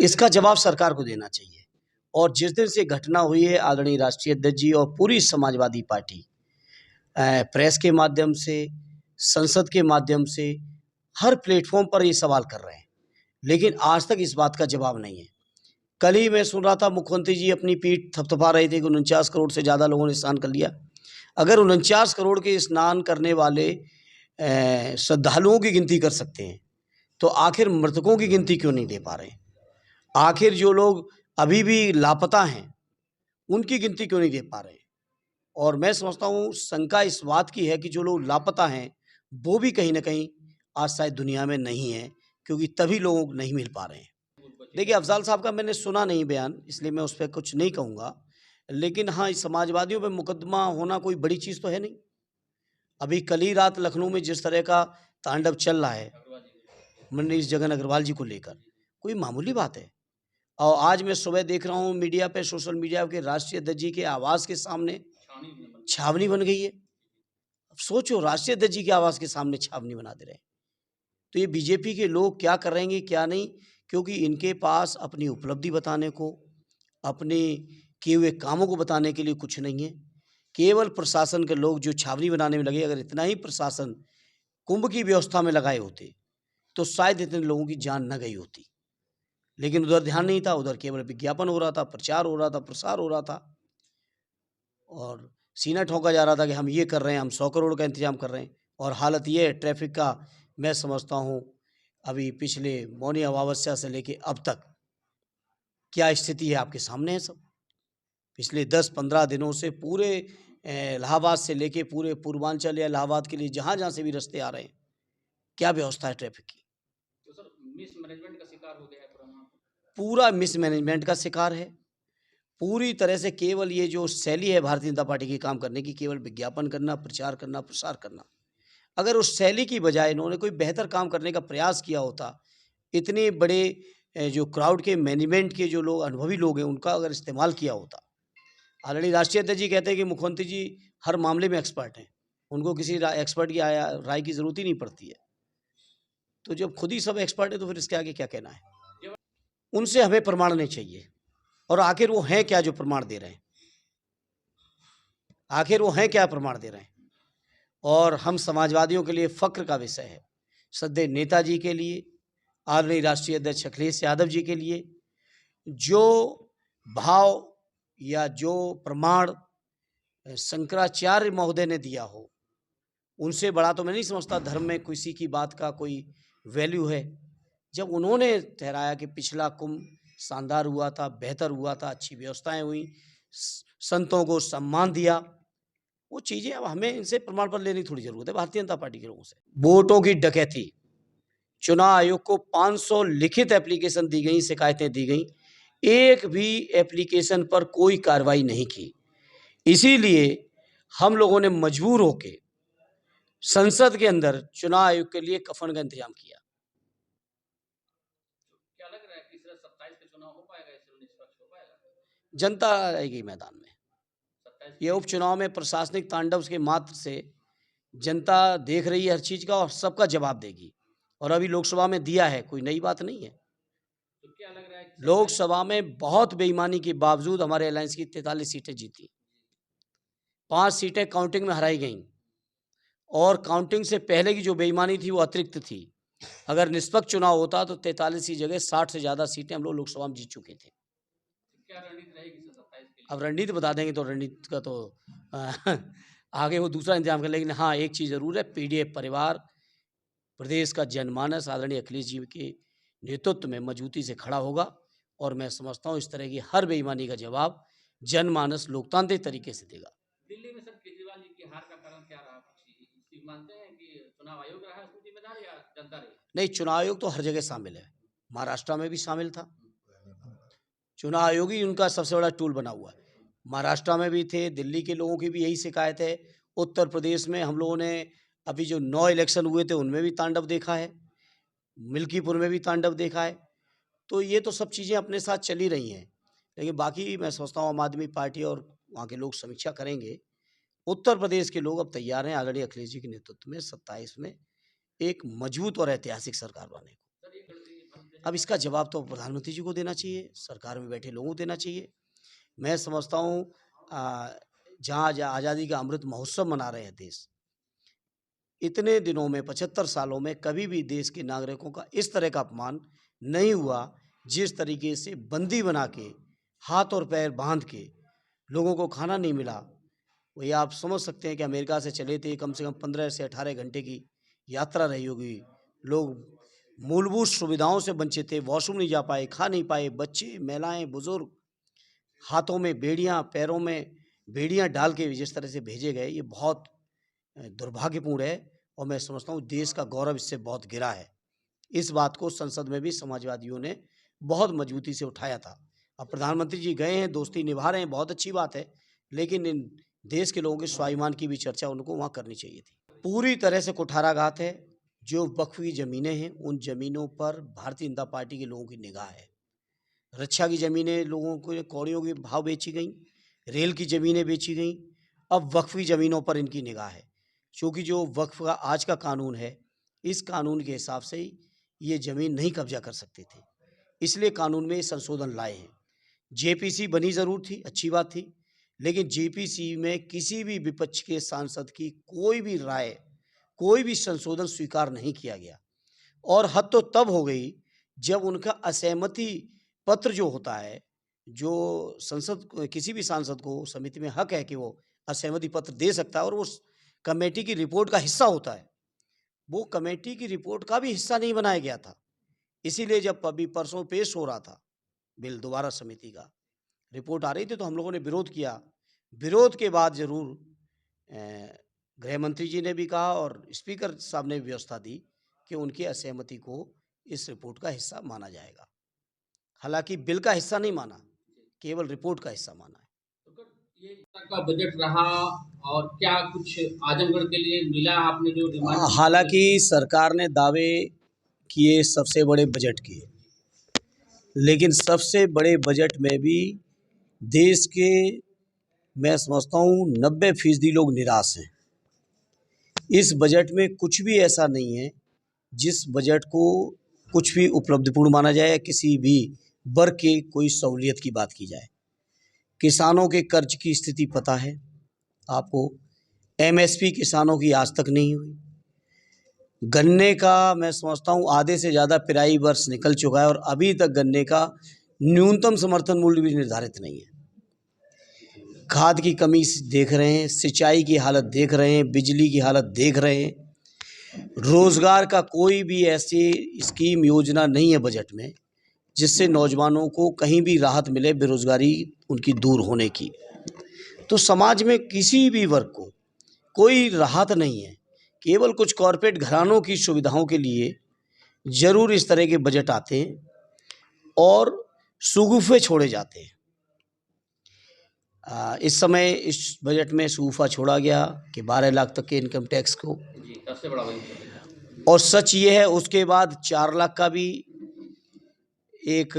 इसका जवाब सरकार को देना चाहिए। और जिस दिन से घटना हुई है, आदरणीय राष्ट्रीय अध्यक्ष जी और पूरी समाजवादी पार्टी प्रेस के माध्यम से, संसद के माध्यम से, हर प्लेटफॉर्म पर ये सवाल कर रहे हैं, लेकिन आज तक इस बात का जवाब नहीं है। कल ही मैं सुन रहा था मुख्यमंत्री जी अपनी पीठ थपथपा रहे थे कि 49 करोड़ से ज़्यादा लोगों ने स्नान कर लिया। अगर 49 करोड़ के स्नान करने वाले श्रद्धालुओं की गिनती कर सकते हैं, तो आखिर मृतकों की गिनती क्यों नहीं दे पा रहे हैं? आखिर जो लोग अभी भी लापता हैं, उनकी गिनती क्यों नहीं दे पा रहे हैं? और मैं समझता हूँ शंका इस बात की है कि जो लोग लापता हैं, वो भी कहीं न कहीं आज शायद दुनिया में नहीं है, क्योंकि तभी लोग नहीं मिल पा रहे हैं। देखिए, अफ़ज़ाल साहब का मैंने सुना नहीं बयान, इसलिए मैं उस पे कुछ नहीं कहूँगा। लेकिन हाँ, इस समाजवादियों पे मुकदमा होना कोई बड़ी चीज़ तो है नहीं। अभी कल ही रात लखनऊ में जिस तरह का तांडव चल रहा है मनीष जगन अग्रवाल जी को लेकर, कोई मामूली बात है। और आज मैं सुबह देख रहा हूँ मीडिया पे, सोशल मीडिया के राष्ट्रीय अध्यक्ष जी के आवास के सामने छावनी बन गई है। अब सोचो, राष्ट्रीय अध्यक्ष जी के आवास के सामने छावनी बना दे रहे हैं। तो ये बीजेपी के लोग क्या कर रहे हैं, क्या नहीं, क्योंकि इनके पास अपनी उपलब्धि बताने को, अपने किए हुए कामों को बताने के लिए कुछ नहीं है। केवल प्रशासन के लोग जो छावनी बनाने में लगे, अगर इतना ही प्रशासन कुंभ की व्यवस्था में लगाए होते, तो शायद इतने लोगों की जान न गई होती। लेकिन उधर ध्यान नहीं था, उधर केवल विज्ञापन हो रहा था, प्रचार हो रहा था, प्रसार हो रहा था और सीना ठोका जा रहा था कि हम ये कर रहे हैं, हम 100 करोड़ का इंतजाम कर रहे हैं। और हालत ये है ट्रैफिक का, मैं समझता हूँ अभी पिछले मौनी अमावस्या से लेके अब तक क्या स्थिति है आपके सामने है सब। पिछले 10-15 दिनों से पूरे इलाहाबाद से लेके पूरे पूर्वांचल या इलाहाबाद के लिए जहाँ-जहाँ से भी रास्ते आ रहे हैं, क्या व्यवस्था है ट्रैफिक की। तो सर मिसमैनेजमेंट का शिकार हो गया है पूरा मिसमैनेजमेंट का शिकार है। पूरी तरह से केवल ये जो शैली है भारतीय जनता पार्टी की काम करने की, केवल विज्ञापन करना, प्रचार करना, प्रसार करना। अगर उस शैली की बजाय इन्होंने कोई बेहतर काम करने का प्रयास किया होता, इतने बड़े जो क्राउड के मैनेजमेंट के जो लोग अनुभवी लोग हैं, उनका अगर इस्तेमाल किया होता। ऑलरेडी राष्ट्रीय अध्यक्ष जी कहते हैं कि मुख्यमंत्री जी हर मामले में एक्सपर्ट हैं, उनको किसी एक्सपर्ट की राय की ज़रूरत ही नहीं पड़ती है। तो जब खुद ही सब एक्सपर्ट है, तो फिर इसके आगे क्या कहना है? उनसे हमें प्रमाण नहीं चाहिए। और आखिर वो हैं क्या जो प्रमाण दे रहे हैं? आखिर वो हैं क्या प्रमाण दे रहे हैं? और हम समाजवादियों के लिए फ़क्र का विषय है, श्रद्धेय नेताजी के लिए, आदरणीय राष्ट्रीय अध्यक्ष अखिलेश यादव जी के लिए, जो भाव या जो प्रमाण शंकराचार्य महोदय ने दिया हो, उनसे बड़ा तो मैं नहीं समझता धर्म में किसी की बात का कोई वैल्यू है। जब उन्होंने ठहराया कि पिछला कुंभ शानदार हुआ था, बेहतर हुआ था, अच्छी व्यवस्थाएँ हुई, संतों को सम्मान दिया, वो चीज़ें अब हमें इनसे प्रमाण पत्र लेने की थोड़ी ज़रूरत है भारतीय जनता पार्टी के लोगों से। वोटों की डकैती, चुनाव आयोग को 500 लिखित एप्लीकेशन दी गई, शिकायतें दी गई, एक भी एप्लीकेशन पर कोई कार्रवाई नहीं की। इसीलिए हम लोगों ने मजबूर होके संसद के अंदर चुनाव आयोग के लिए कफन का इंतजाम किया। क्या लग रहा है कि 27 का चुनाव हो पाएगा, इससे निष्पक्ष हो पाएगा? जनता आएगी मैदान में। ये उपचुनाव में प्रशासनिक तांडव के मात्र से जनता देख रही है हर चीज का और सबका जवाब देगी। और अभी लोकसभा में दिया है, कोई नई बात नहीं है। तो क्या लग रहा है कि लोकसभा में बहुत बेईमानी के बावजूद हमारे अलायंस की 43 सीटें जीती, 5 सीटें काउंटिंग में हराई गईं और काउंटिंग से पहले की जो बेईमानी थी वो अतिरिक्त थी। अगर निष्पक्ष चुनाव होता तो 43 की जगह 60 से ज़्यादा सीटें हम लोग लोकसभा में जीत चुके थे। क्या रणनीति रहेगी 27 के लिए? अब रणनीति बता देंगे तो रणनीति का तो आगे वो दूसरा इंतजाम कर। लेकिन हाँ, एक चीज़ ज़रूर है, पीडीएफ परिवार, प्रदेश का जनमानस आदरणीय अखिलेश जी के नेतृत्व में मजबूती से खड़ा होगा और मैं समझता हूँ इस तरह की हर बेईमानी का जवाब जनमानस लोकतांत्रिक तरीके से देगा। दिल्ली में सर केजरीवाल जी की हार का कारण क्या रहा? कुछ मानते हैं कि चुनाव आयोग रहा उसमें जिम्मेदार या जनता रही? नहीं, चुनाव आयोग तो हर जगह शामिल है, महाराष्ट्र में भी शामिल था। चुनाव आयोग ही उनका सबसे बड़ा टूल बना हुआ है। महाराष्ट्र में भी थे, दिल्ली के लोगों की भी यही शिकायत है। उत्तर प्रदेश में हम लोगों ने अभी जो 9 इलेक्शन हुए थे उनमें भी तांडव देखा है, मिल्कीपुर में भी तांडव देखा है। तो ये तो सब चीज़ें अपने साथ चली रही हैं। लेकिन बाकी मैं समझता हूँ आम आदमी पार्टी और वहाँ के लोग समीक्षा करेंगे। उत्तर प्रदेश के लोग अब तैयार हैं आदरणीय अखिलेश जी के नेतृत्व में 27 में एक मजबूत और ऐतिहासिक सरकार बनाने को। सर, ये अब इसका जवाब तो प्रधानमंत्री जी को देना चाहिए, सरकार में बैठे लोगों को देना चाहिए। मैं समझता हूँ जहाँ आज़ादी का अमृत महोत्सव मना रहे हैं देश, इतने दिनों में 75 सालों में कभी भी देश के नागरिकों का इस तरह का अपमान नहीं हुआ, जिस तरीके से बंदी बना के, हाथ और पैर बांध के लोगों को खाना नहीं मिला। वही आप समझ सकते हैं कि अमेरिका से चले थे, कम से कम 15 से 18 घंटे की यात्रा रही होगी। लोग मूलभूत सुविधाओं से वंचित थे, वॉशरूम नहीं जा पाए, खा नहीं पाए, बच्चे, महिलाएं, बुजुर्ग हाथों में बेड़ियां, पैरों में बेड़ियां डाल के जिस तरह से भेजे गए, ये बहुत दुर्भाग्यपूर्ण है और मैं समझता हूँ देश का गौरव इससे बहुत गिरा है। इस बात को संसद में भी समाजवादियों ने बहुत मजबूती से उठाया था। अब प्रधानमंत्री जी गए हैं, दोस्ती निभा रहे हैं, बहुत अच्छी बात है, लेकिन इन देश के लोगों के स्वाभिमान की भी चर्चा उनको वहाँ करनी चाहिए थी। पूरी तरह से कुठाराघात है। जो वक्फ की ज़मीनें हैं, उन ज़मीनों पर भारतीय जनता पार्टी के लोगों की निगाह है। रक्षा की ज़मीनें लोगों को कौड़ियों के भाव बेची गई, रेल की ज़मीनें बेची गई, अब वक्फ की ज़मीनों पर इनकी निगाह है। क्योंकि जो वक्फ का आज का कानून है, इस कानून के हिसाब से ये ज़मीन नहीं कब्जा कर सकते थे, इसलिए कानून में संशोधन लाए हैं। जेपीसी बनी ज़रूर थी, अच्छी बात थी, लेकिन जेपीसी में किसी भी विपक्ष के सांसद की कोई भी राय, कोई भी संशोधन स्वीकार नहीं किया गया। और हद तो तब हो गई जब उनका असहमति पत्र जो होता है, जो संसद किसी भी सांसद को समिति में हक है कि वो असहमति पत्र दे सकता है और वो कमेटी की रिपोर्ट का हिस्सा होता है, वो कमेटी की रिपोर्ट का भी हिस्सा नहीं बनाया गया था। इसीलिए जब अभी परसों पेश हो रहा था बिल, दोबारा समिति का रिपोर्ट आ रही थी, तो हम लोगों ने विरोध किया। विरोध के बाद ज़रूर गृह मंत्री जी ने भी कहा और स्पीकर साहब ने भी व्यवस्था दी कि उनकी असहमति को इस रिपोर्ट का हिस्सा माना जाएगा। हालांकि बिल का हिस्सा नहीं माना, केवल रिपोर्ट का हिस्सा माना है। तो ये का बजट रहा और क्या कुछ आजमगढ़ के लिए मिला आपने जो डिमांड? हालांकि सरकार ने दावे किए सबसे बड़े बजट किए, लेकिन सबसे बड़े बजट में भी देश के मैं समझता हूँ 90% लोग निराश हैं। इस बजट में कुछ भी ऐसा नहीं है जिस बजट को कुछ भी उपलब्धिपूर्ण माना जाए या किसी भी वर्ग की कोई सहूलियत की बात की जाए। किसानों के कर्ज की स्थिति पता है आपको, एमएसपी किसानों की आज तक नहीं हुई। गन्ने का मैं समझता हूँ आधे से ज़्यादा पेराई वर्ष निकल चुका है और अभी तक गन्ने का न्यूनतम समर्थन मूल्य भी निर्धारित नहीं है। खाद की कमी देख रहे हैं, सिंचाई की हालत देख रहे हैं, बिजली की हालत देख रहे हैं। रोज़गार का कोई भी ऐसी स्कीम योजना नहीं है बजट में जिससे नौजवानों को कहीं भी राहत मिले बेरोज़गारी उनकी दूर होने की। तो समाज में किसी भी वर्ग को कोई राहत नहीं है। केवल कुछ कॉरपोरेट घरानों की सुविधाओं के लिए ज़रूर इस तरह के बजट आते हैं और शगुफ़े छोड़े जाते हैं। इस समय इस बजट में शगुफ़ा छोड़ा गया कि 12 लाख तक के इनकम टैक्स को, जी, सबसे बड़ा वही। और सच ये है उसके बाद 4 लाख का भी एक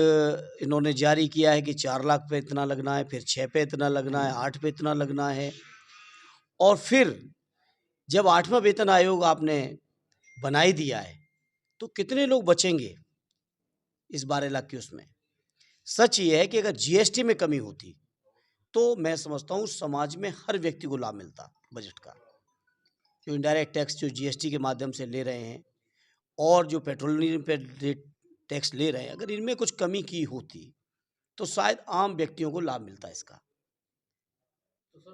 इन्होंने जारी किया है कि 4 लाख पे इतना लगना है, फिर 6 पे इतना लगना है, 8 पे इतना लगना है। और फिर जब 8वां वेतन आयोग आपने बना ही दिया है तो कितने लोग बचेंगे इस 12 लाख की उसमें। सच ये है कि अगर जीएसटी में कमी होती तो मैं समझता हूँ समाज में हर व्यक्ति को लाभ मिलता बजट का। जो इनडायरेक्ट टैक्स जो जीएसटी के माध्यम से ले रहे हैं और जो पेट्रोलियम पे टैक्स ले रहे हैं, अगर इनमें कुछ कमी की होती तो शायद आम व्यक्तियों को लाभ मिलता इसका। तो सर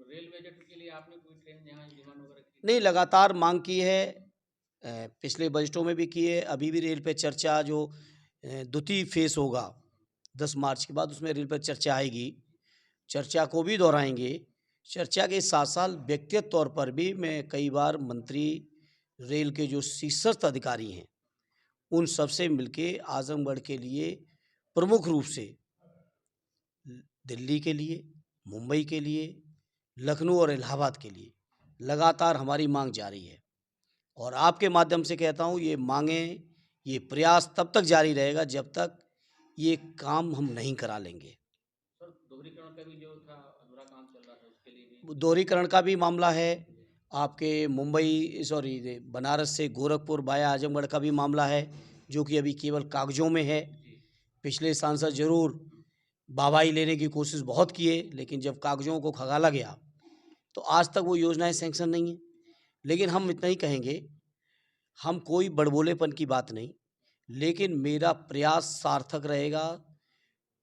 रेल बजट के लिए आपने कोई ट्रेन यहाँ डिमांड वगैरह की? नहीं, लगातार मांग की है, पिछले बजटों में भी की है, अभी भी रेल पे चर्चा जो द्वितीय फेस होगा 10 मार्च के बाद, उसमें रेल पर चर्चा आएगी, चर्चा को भी दोहराएंगे। चर्चा के साथ साथ व्यक्तिगत तौर पर भी मैं कई बार मंत्री, रेल के जो शीर्षस्थ अधिकारी हैं, उन सबसे मिलके आजमगढ़ के लिए प्रमुख रूप से दिल्ली के लिए, मुंबई के लिए, लखनऊ और इलाहाबाद के लिए लगातार हमारी मांग जारी है। और आपके माध्यम से कहता हूँ ये मांगें, ये प्रयास तब तक जारी रहेगा जब तक ये काम हम नहीं करा लेंगे। सर दोहरीकरण का भी जो था अधूरा काम चल रहा था, उसके लिए भी दोहरीकरण का भी मामला है, आपके बनारस से गोरखपुर वाया आजमगढ़ का भी मामला है, जो कि अभी केवल कागजों में है। जी। पिछले सांसद जरूर वाहवाही लेने की कोशिश बहुत किए, लेकिन जब कागजों को खंगाला गया तो आज तक वो योजनाएं सैंक्शन नहीं है। लेकिन हम इतना ही कहेंगे, हम कोई बड़बोलेपन की बात नहीं, लेकिन मेरा प्रयास सार्थक रहेगा,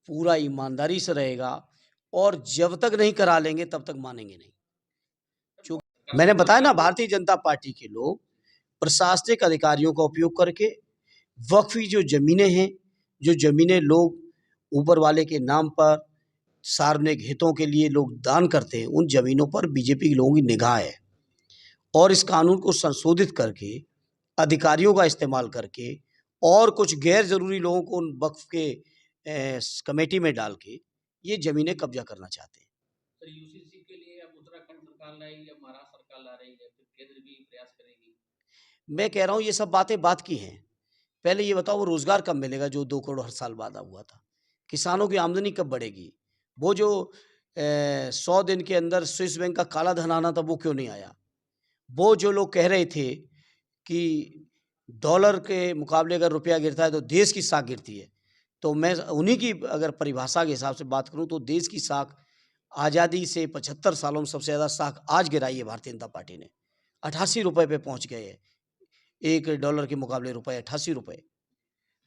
पूरा ईमानदारी से रहेगा, और जब तक नहीं करा लेंगे तब तक मानेंगे नहीं। चूँकि मैंने बताया ना, भारतीय जनता पार्टी के लोग प्रशासनिक अधिकारियों का उपयोग करके वक्फी जो ज़मीनें हैं, जो ज़मीनें लोग ऊपर वाले के नाम पर सार्वजनिक हितों के लिए लोग दान करते हैं, उन ज़मीनों पर बीजेपी के लोगों की निगाह है। और इस कानून को संशोधित करके, अधिकारियों का इस्तेमाल करके और कुछ गैर ज़रूरी लोगों को उन वक्फ के कमेटी में डाल के ये ज़मीनें कब्जा करना चाहते हैं। सर, यूसीसी के लिए अब उत्तराखंड सरकार लाएगी या महाराष्ट्र सरकार ला रही है, फिर केंद्र भी प्रयास करेगी? मैं कह रहा हूँ ये सब बातें बात की हैं। पहले ये बताओ, वो रोज़गार कब मिलेगा जो 2 करोड़ हर साल वादा हुआ था? किसानों की आमदनी कब बढ़ेगी? वो जो 100 दिन के अंदर स्विस बैंक का काला धन आना था, वो क्यों नहीं आया? वो जो लोग कह रहे थे कि डॉलर के मुकाबले अगर रुपया गिरता है तो देश की साख गिरती है, तो मैं उन्हीं की अगर परिभाषा के हिसाब से बात करूँ तो देश की साख आज़ादी से 75 सालों में सबसे ज़्यादा साख आज गिराई है भारतीय जनता पार्टी ने। 88 रुपए पे पहुँच गए हैं। 1 डॉलर के मुकाबले रुपए 88 रुपए।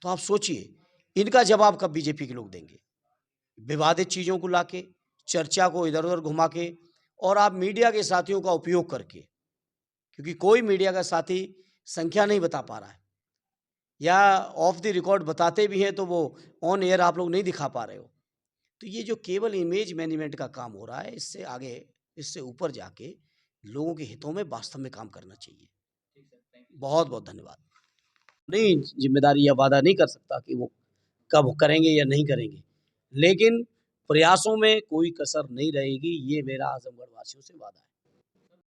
तो आप सोचिए, इनका जवाब कब बीजेपी के लोग देंगे? विवादित चीज़ों को लाके, चर्चा को इधर-उधर घुमा के, और आप मीडिया के साथियों का उपयोग करके, क्योंकि कोई मीडिया का साथी संख्या नहीं बता पा रहा है, या ऑफ द रिकॉर्ड बताते भी हैं तो वो ऑन एयर आप लोग नहीं दिखा पा रहे हो। तो ये जो केवल इमेज मैनेजमेंट का काम हो रहा है, इससे आगे, इससे ऊपर जाके लोगों के हितों में वास्तव में काम करना चाहिए। ठीक सर, थैंक यू। बहुत-बहुत धन्यवाद। नहीं, ज़िम्मेदारी या वादा नहीं कर सकता कि वो कब करेंगे या नहीं करेंगे, लेकिन प्रयासों में कोई कसर नहीं रहेगी, ये मेरा आज़मगढ़ वासियों से वादा है।